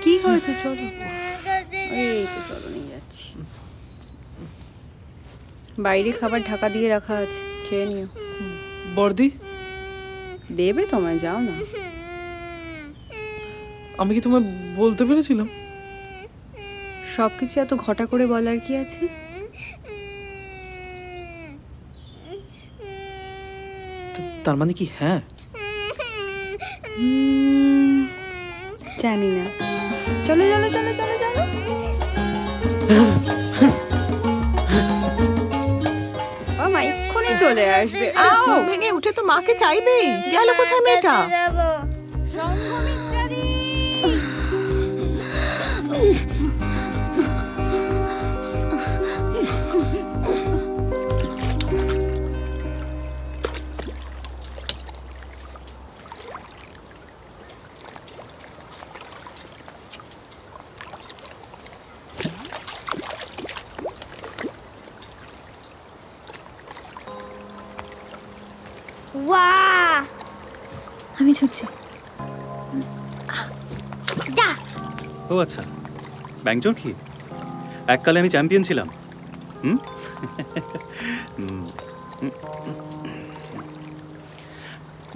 কি হয়েছে? চলো, এই তো চলো, নিয়ে যাচ্ছি। বাইরে খাবার ঢাকা দিয়ে রাখা আছে, খেয়ে নিও। বর্দি দেবে তোমায়, যাও না। আমি কি তোমায় বলতে পেরেছিলাম? সবকিছু এত ঘটা করে বলার কি আছে? তার মানে কি হ্যাঁ? জানি না। চলো চলো চলো চলো চলো। ও মা এক্ষুনি চলে আসবে। ঘুম ভেঙে উঠে তো মাকে চাইবেই। গেল কোথায় মেয়েটা? আমি ছুটছি। ও আচ্ছা, ব্যাংচোর কি? এককালে আমি চ্যাম্পিয়ন ছিলাম।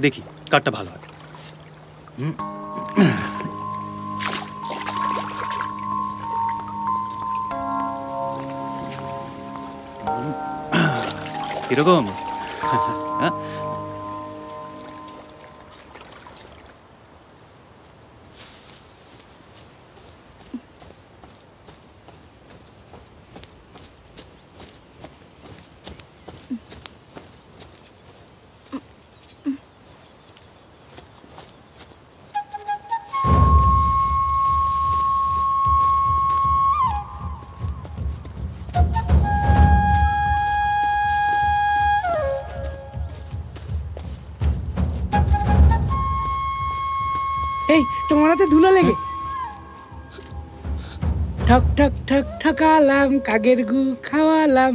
দেখি কারটা ভালো হয়। কিরকম? এই তোমার হাতে ধুলো লেগে। ঠক ঠক ঠক ঠকালাম, কাগের গু খাওয়ালাম।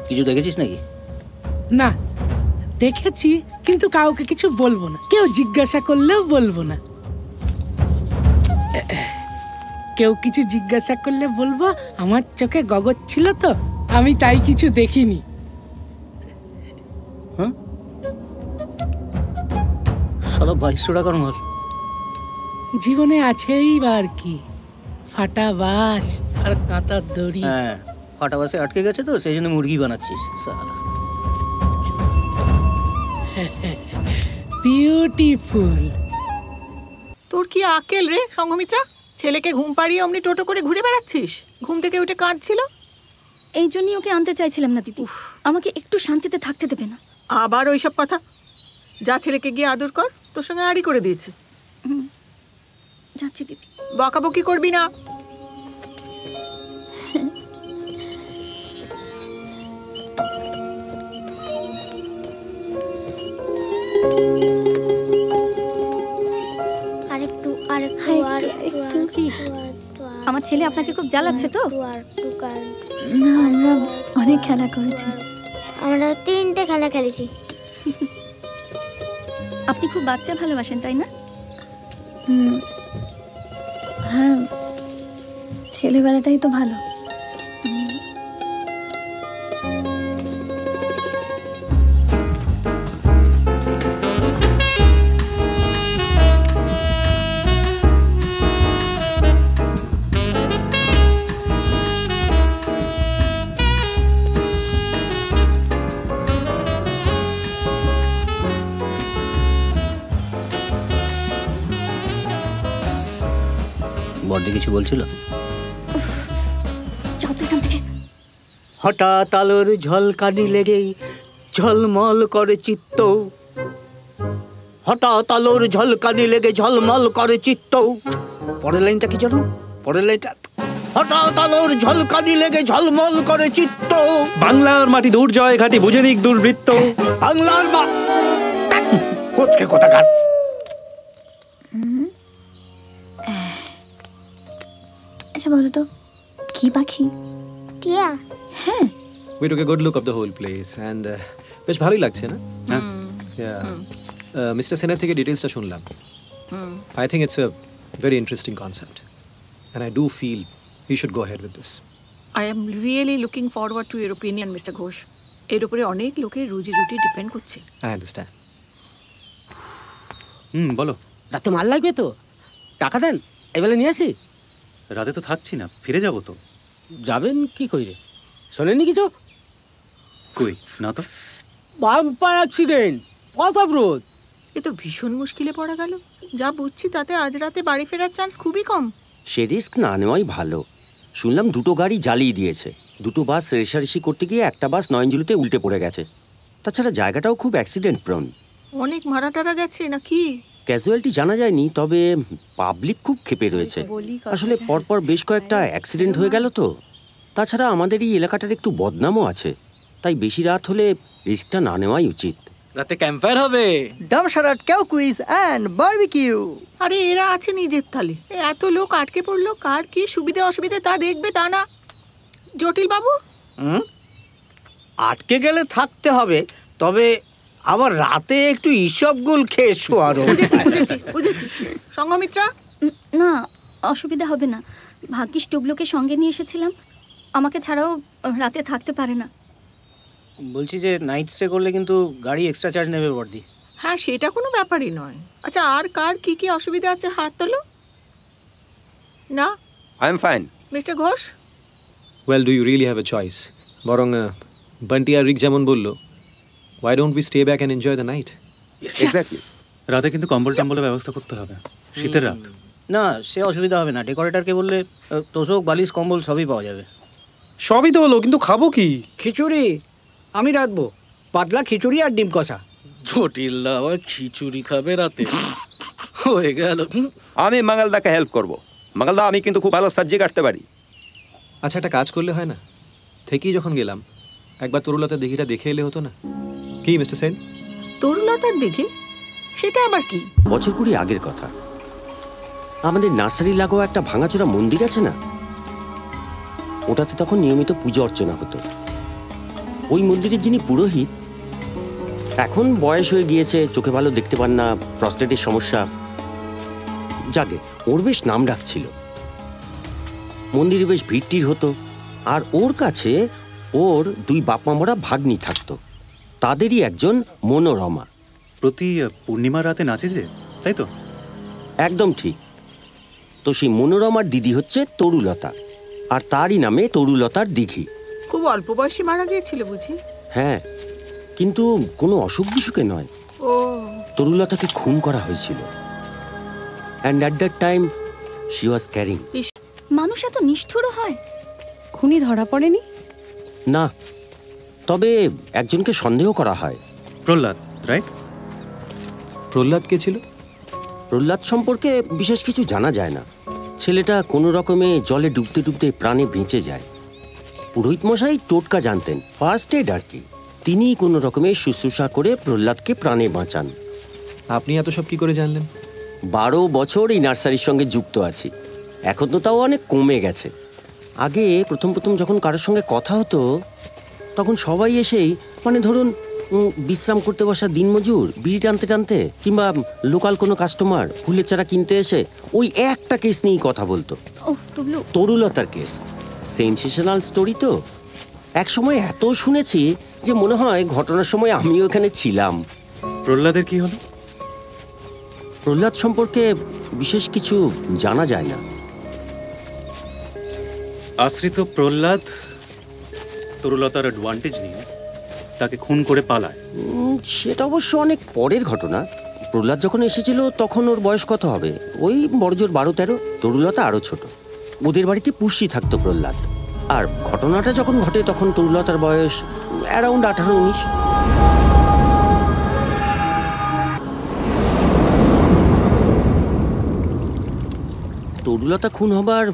কিছু দেখেছিস নাকি? না দেখেছি, কিন্তু কাউকে কিছু বলবো না। কেউ জিজ্ঞাসা করলেও বলবো না। কেউ কিছু জিজ্ঞাসা করলে বলবো আমার চোখে গগর ছিল তো, আমি তাই কিছু দেখিনি। হ্যাঁ, সারা 2200 টাকার মাল। জীবনে আছেই বা আর কি, ফাটা বাঁশ আর কাঁটার দড়ি। হ্যাঁ, ফাটা বাসে আটকে গেছে তো, সেই জন্য মুরগি বানাচ্ছিস সালা। বিউটিফুল। তোর কি আকেল রে সংঘমিত্রা? ছেলেকে ঘুম পাড়িয়ে অমনি টোটো করে ঘুরে বেড়াচ্ছিস। ঘুম থেকে উঠে কাঁদছিল। এই জন্যই ওকে আনতে চাইছিলাম না দিদি, আমাকে একটু শান্তিতে থাকতে দেবে না। আবার ওইসব কথা। যা, ছেলেকে গিয়ে আদর কর, তোর সঙ্গে আড়ি করে দিয়েছে। যাচ্ছি দিদি। বকাবকি করবি না। আমার ছেলে আপনাকে খুব জ্বালাচ্ছে তো? না, আমরা অনেক খেলা করেছি। আমরা 3টে খেলা খেলেছি। আপনি খুব বাচ্চা ভালোবাসেন তাই না? হ্যাঁ, ছেলেবেলাটাই তো ভালো। বড়দি কিছু বলছিল? যাও তো এখান থেকে। হঠাৎ আলোর ঝলকানি লেগেই ঝলমল করে চিত্ত, হঠাৎ আলোর ঝলকানি লেগে ঝলমল করে চিত্ত। পরের লাইনটা কি জানো? পরের লাইনটা হঠাৎ আলোর ঝলকানি লেগে ঝলমল করে চিত্ত। বাংলার মাটি দুর্জয় ঘাটি বুঝে নিক দুর্বৃত্ত। বাংলার মা কোচকে কোথাকার। আচ্ছা বলো তো, কি পাখি? টিয়া। হ্যাঁ। We took a good look of the whole place and বেশ ভালোই লাগছে না? মিস্টার সেনের থেকে ডিটেলসটা শুনলাম। I think it's a very interesting concept and I do feel you should go head with this. I am really looking forward to your opinion mister Ghosh. এর উপরে অনেক লোকের রুজি রুটি ডিপেন্ড করছে। I understand. বলো। রাতে মাল লাগবে তো, টাকা দেন, এবেলে নিয়ে আসি। রাতে তো থাকছি না, ফিরে যাবো তো। যাবেন কি কইরে? শোনেননি কিছু? কই না তো। বাম্পার অ্যাক্সিডেন্ট, পথ অবরোধ। এ তো ভীষণ মুশকিলে পড়া গেল। যা বুঝছি তাতে আজ রাতে বাড়ি ফেরার চান্স খুবই কম। সে রিস্ক না নেওয়াই ভালো। শুনলাম 2টো গাড়ি জ্বালিয়ে দিয়েছে। 2টো বাস রেষারেষি করতে গিয়ে একটা বাস নয়নজুলিতে উল্টে পড়ে গেছে। তাছাড়া জায়গাটাও খুব অ্যাক্সিডেন্ট প্রোন। অনেক মারা টারা গেছে নাকি? ক্যাজুয়ালিটি জানা যায়নি, তবে পাবলিক খুব ক্ষেপে রয়েছে। আসলে পরপর বেশ কয়েকটা অ্যাক্সিডেন্ট হয়ে গেল তো। তাছাড়া আমাদের এই এলাকাটার একটু বদনামও আছে, তাই বেশি রাত হলে রিস্কটা না নেওয়াই উচিত। রাতে ক্যাম্পফায়ার হবে, ডামসারাট কেউ কুইজ অ্যান্ড বারবিকিউ। আরে এরা আছে নিজের তালে, এত লোক আটকে পড়লো, কার কি সুবিধা অসুবিধা তা দেখবে তা না। জটিল বাবু, আটকে গেলে থাকতে হবে, তবে আবার রাতে একটু ইসবগুল খেয়ে শোয়ারও। বুঝেছি। সঙ্গমিত্রা, না অসুবিধা হবে না, ভাগ্যিস টুবলুকে সঙ্গে নিয়ে এসেছিলাম, আমাকে ছাড়াও রাতে থাকতে পারে না। বলছি যে নাইট স্টে করলে কিন্তু গাড়ি এক্সট্রা চার্জ নেবে বর্দি। হ্যাঁ সেটা কোনো ব্যাপারই নয়। আচ্ছা আর কার কি কি অসুবিধা আছে হাত তোলো। না I am fine. Mister Ghosh, well do you really have a choice? বরং বান্টি আর রিক যেমন বললো, why don't we stay back and enjoy the night? Exactly. রাতে কিন্তু কম্বল টম্বলের ব্যবস্থা করতে হবে, শীতের রাত। না সে অসুবিধা হবে না, ডেকোরেটরকে বললে তোষক বালিশ কম্বল সবই পাওয়া যাবে। সবই তো হলো, কিন্তু খাবো কি? খিচুড়ি আমি রাখবো, পাতলা খিচুড়ি আর ডিম কষা। জটিলদা আবার খিচুড়ি খাবে রাতে? হয়ে গেল। আমি মঙ্গলদাকে হেল্প করব। মঙ্গলদা আমি কিন্তু খুব ভালো সবজি কাটতে পারি। আচ্ছা একটা কাজ করলে হয় না? থেকেই যখন গেলাম একবার তরুলতার দিঘিটা দেখে এলে হতো না? কি মিস্টার সেন? তরুলতার দিঘি? সেটা আবার কি? বছর 20 আগের কথা। আমাদের নার্সারি লাগোয়া একটা ভাঙাচোরা মন্দির আছে না, ওটাতে তখন নিয়মিত পুজো অর্চনা হতো। ওই মন্দিরের যিনি পুরোহিত, এখন বয়স হয়ে গিয়েছে, চোখে ভালো দেখতে পান না, প্রস্টেটের সমস্যা। যাকে ওর বেশ নাম ডাক ছিল, মন্দিরে বেশ ভিড় হতো। আর ওর কাছে ওর 2 বাপ মামরা ভাগ্নি থাকতো, তাদেরই একজন মনোরমা। প্রতি পূর্ণিমা রাতে নাচে যে, তাই তো? একদম ঠিক। তো সেই মনোরমার দিদি হচ্ছে তরুলতা, আর তারই নামে তরুলতার দিঘি। খুব অল্প বয়সে মারা গিয়েছিল বুঝি? হ্যাঁ, কিন্তু কোনো অসুখ বিসুখে নয়। ও, তরুলতাকে খুন করা হয়েছিল। And at that time she was carrying. মানুষ এত নিষ্ঠুরও হয়? খুনি ধরা পড়েনি? না, তবে একজনকে সন্দেহ করা হয়। প্রহ্লাদ, রাইট? প্রহ্লাদ কে ছিল? প্রহ্লাদ সম্পর্কে বিশেষ কিছু জানা যায় না। ছেলেটা কোনো রকমে জলে ডুবতে ডুবতে প্রাণে বেঁচে যায়। পুরোহিত মশাই টোটকা জানতেন, ফার্স্ট এড আর কি। তিনি কোনো রকমে শুশ্রূষা করে প্রহ্লাদকে প্রাণে বাঁচান। আপনি এত সব কি করে জানলেন? 12 বছর এই নার্সারির সঙ্গে যুক্ত আছি। এখন তো তাও অনেক কমে গেছে। আগে প্রথম যখন কারোর সঙ্গে কথা হতো, তখন সবাই এসেই মানে ধরুন বিশ্রাম করতে বসা দিনমজুর বিড়ি টানতে টানতে, কিংবা লোকাল কোনো কাস্টমার ফুলের চারা কিনতে এসে ওই একটা কেস নিয়েই কথা বলতো। তরুলতার কেস, সেনসেশনাল স্টোরি তো। এক সময় এত শুনেছি যে মনে হয় ঘটনার সময় আমিও এখানে ছিলাম। প্রহ্লাদের কি হলো? প্রহ্লাদ সম্পর্কে বিশেষ কিছু জানা যায় না। আশ্রিত প্রহ্লাদ তরুলতার অ্যাডভান্টেজ নিয়ে তাকে খুন করে পালায়। সেটা অবশ্য অনেক পরের ঘটনা। প্রহ্লাদ যখন এসেছিল তখন ওর বয়স কত হবে? ওই বড়জোর 12-13। তরুলতা আরো ছোট। ওদের বাড়িতে পুষি থাকতো প্রহ্লাদ। আর ঘটনাটা যখন ঘটে তখন তরুলতার বয়স অ্যারাউন্ড 18-19। তরুলতা খুন হবার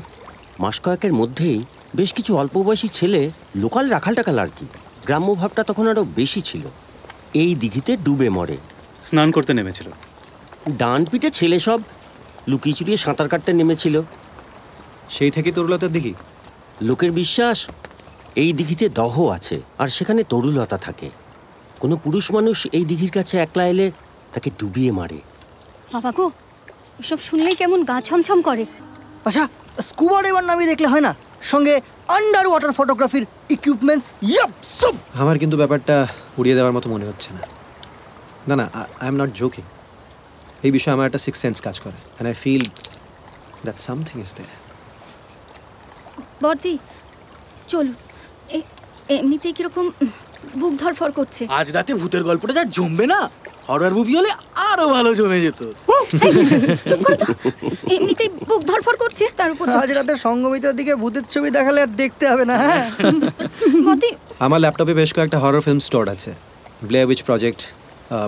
মাস কয়েকের মধ্যেই বেশ কিছু অল্প বয়সী ছেলে, লোকাল রাখাল টাকাল আর কি, গ্রাম্য ভাবটা তখন আরো বেশি ছিল, এই দিঘিতে ডুবে মরে। স্নান করতে নেমেছিল। ডান পিঠে ছেলে সব লুকিয়ে চুরিয়ে সাঁতার কাটতে নেমেছিল। সেই থেকে তরুলতার দিঘি। লোকের বিশ্বাস এই দিঘিতে দহ আছে, আর সেখানে তরুলতা থাকে। কোনো পুরুষ মানুষ এই দিঘির কাছে একলা এলে তাকে ডুবিয়ে মারে। বাবা গো, এসব শুনলেই কেমন গা ছমছম করে। আচ্ছা, স্কুবা ডাইভার নামিয়ে দেখলে হয় না? সঙ্গে আন্ডার ওয়াটার ফটোগ্রাফির ইকুইপমেন্টস। আমার কিন্তু ব্যাপারটা উড়িয়ে দেওয়ার মতো মনে হচ্ছে না। না না, আই এম নট জোকিং। এই বিষয়ে আমার একটা সিক্স সেন্স কাজ করে, and I feel that something is there. বর্দি চলুন, এমনিতেই কিরকম বুক ধরফর করছে। আজ রাতে ভূতের গল্পটা যা জমবে না, হরর মুভি হলে আরো ভালো জমে যেত। চুপ করো তো, এমনিতেই বুক ধরফর করছে, তার উপর আজ রাতে সঙ্গমিতার দিকে ভূতের ছবি দেখালে আর দেখতে হবে না। হ্যাঁ বর্দি, আমার ল্যাপটপে বেশ কয়েকটা হরর ফিল্ম স্টোর আছে, Blair which project,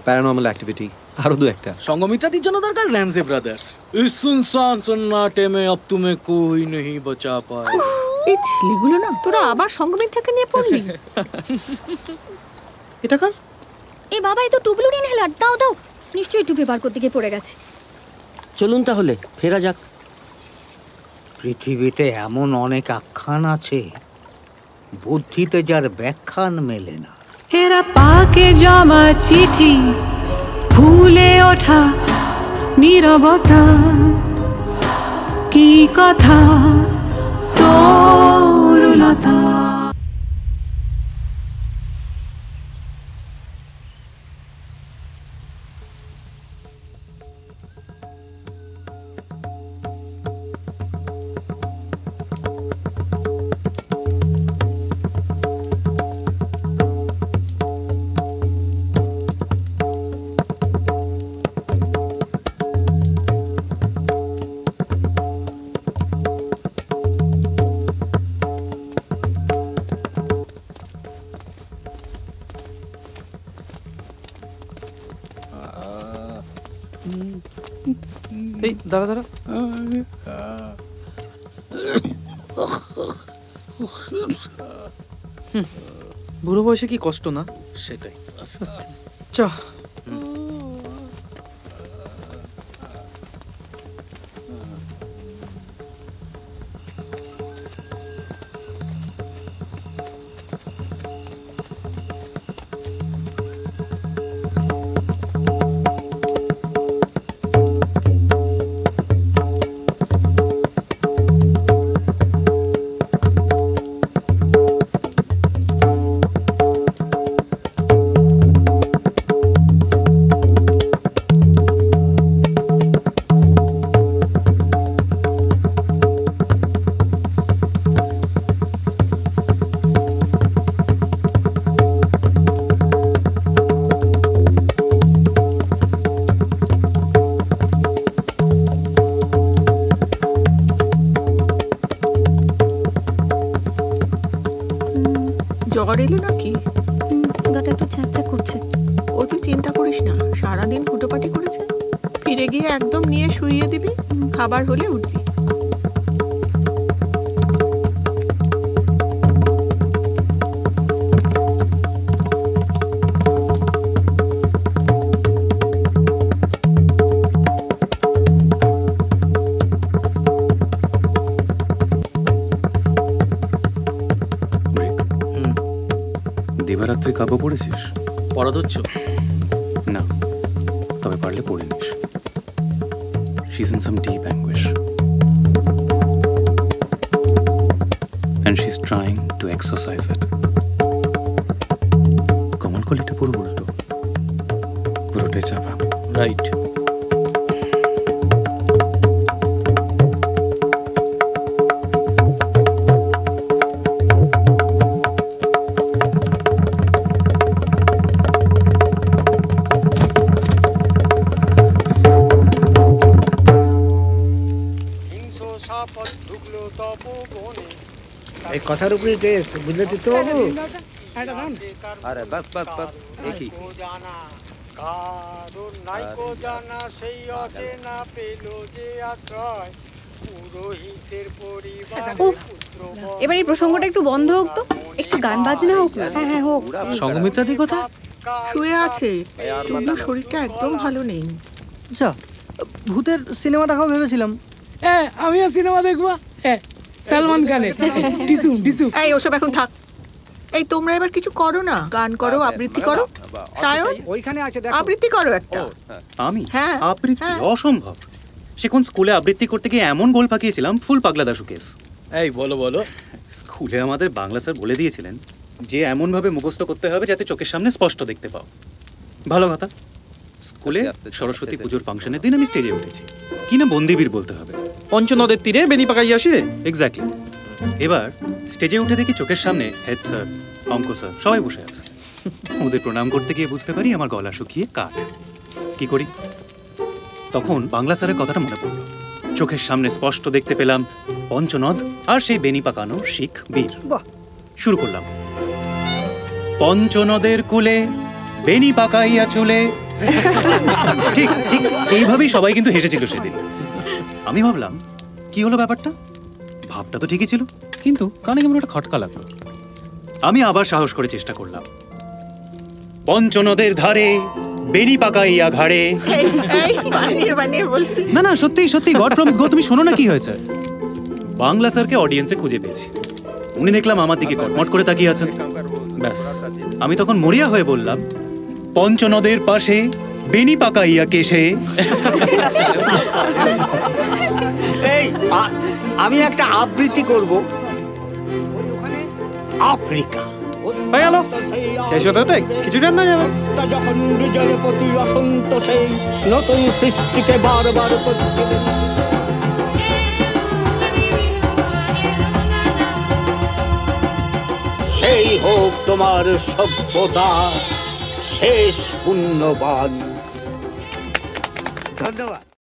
paranormal activity, আরো দু একটা। সঙ্গমিত্রাদির জন্য দরকার র‍্যামসে ব্রাদার্স। ইস সুনসান সন্নাটে মে আব তুমে কোই নেহি বাঁচা পায়ে। এই ছেলেগুলো না, তোরা আবার সঙ্গমিত্রাকে নিয়ে পড়লি। এটা কার? এই বাবা, এই তো টুবলুর ইনহেলার। দাও দাও, নিশ্চয়ই টুপি বার করতে গিয়ে পড়ে গেছে। চলুন তাহলে ফেরা যাক। পৃথিবীতে এমন অনেক আখ্যান আছে, বুদ্ধিতে যার ব্যাখ্যান মেলে না। এরা পাকে জমা চিঠি, ফুলে ওঠা নীরবতা, কি কথা তরুলতা। এই দাঁড়া দাঁড়া, বুড়ো বয়সে কি কষ্ট না? সেটাই। চ জ্বর এলো নাকি? গাটা একটু ছ্যাঁচা করছে। ও তুই চিন্তা করিস না, সারাদিন ফুটোপাটি করেছে, ফিরে গিয়ে একদম নিয়ে শুইয়ে দিবি, খাবার হলে উঠবি। দেবারাত্রি কাব্য পড়েছিস? পড়া দিচ্ছ না, তবে পারলে পড়ে নিস। She's in some deep anguish and she's trying to exorcise it. কমল কলিটা পুরো উল্টো, পুরোটাই চাপা। রাইট। এই কথার উপরে টেস্ট, বুঝলে তো বাবু? আরে বাস বাস বাস, একই এবার এই প্রসঙ্গটা একটু বন্ধ হোক তো, একটু গান বাজনা হোক না। হ্যাঁ হ্যাঁ হোক। সঙ্গমিত্রাদি কোথায়? শুয়ে আছে, টুবলুর শরীরটা একদম ভালো নেই। আচ্ছা, ভূতের সিনেমা দেখাও ভেবেছিলাম। হ্যাঁ, আমিও সিনেমা দেখবো। হ্যাঁ, সালমান খানের ডিসু ডিসু। এই ওসব এখন থাক। এই তোমরা এবার কিছু করো না, গান করো, আবৃত্তি করো। সায়ন, ওইখানে আছে আবৃত্তি করো একটা। আমি হ্যাঁ, আবৃত্তি? অসম্ভব। সে কোন স্কুলে আবৃত্তি করতে গিয়ে এমন গোল পাকিয়েছিলাম, ফুল পাগলা দাশু কেস। এই বলো বলো। স্কুলে আমাদের বাংলা স্যার বলে দিয়েছিলেন যে এমন ভাবে মুখস্থ করতে হবে যাতে চোখের সামনে স্পষ্ট দেখতে পাও। ভালো কথা, স্কুলে সরস্বতী পুজোর ফাংশনের দিন আমি স্টেজে উঠেছি, কিনা বন্দিবীর বলতে হবে। পঞ্চনদের তীরে বেনি পাকাই আসিরে। এক্স্যাক্টলি। এবার স্টেজে উঠে দেখি চোখের সামনে হেড স্যার, অঙ্ক স্যার সবাই বসে আছে। ওদের প্রণাম করতে গিয়ে বুঝতে পারি আমার গলা শুকিয়ে কাঠ। কি করি? তখন বাংলা স্যারের কথাটা মনে পড়ল। চোখের সামনে স্পষ্ট দেখতে পেলাম পঞ্চনদ আর সেই বেনি পাকানো শিখ বীর। শুরু করলাম, পঞ্চনদের কুলে বেনি পাকাইয়া চলে। ঠিক ঠিক এইভাবেই সবাই কিন্তু হেসেছিল সেদিন। আমি ভাবলাম কি হলো ব্যাপারটা, ভাবটা তো ঠিকই ছিল, কিন্তু কানে কেমন একটা খটকা লাগলো। আমি আবার সাহস করে চেষ্টা করলাম, পঞ্চনদের ধারে বেনি পাকাইয়া ঘাড়ে। না না, সত্যি সত্যি, গড প্রমিস গো, তুমি শোনো না কি হয়েছে। বাংলা স্যারকে অডিয়েন্সে খুঁজে পেয়েছি। উনি দেখলাম আমার দিকে কটমট করে তাকিয়ে আছেন। ব্যাস, আমি তখন মরিয়া হয়ে বললাম, পঞ্চনদের পাশে বেনি পাকাইয়া কেশে। এই আমি একটা আবৃত্তি করব। আফ্রিকা হয়ে গেল, শেষ হতে হতে কিছু জানা যাবে। যখন বিজয়ের প্রতি অসন্তোষে নতুন সৃষ্টিকে বারবার করছিলেন, সেই হোক তোমার সভ্যতা শেষ পুণ্যবান। ধন্যবাদ।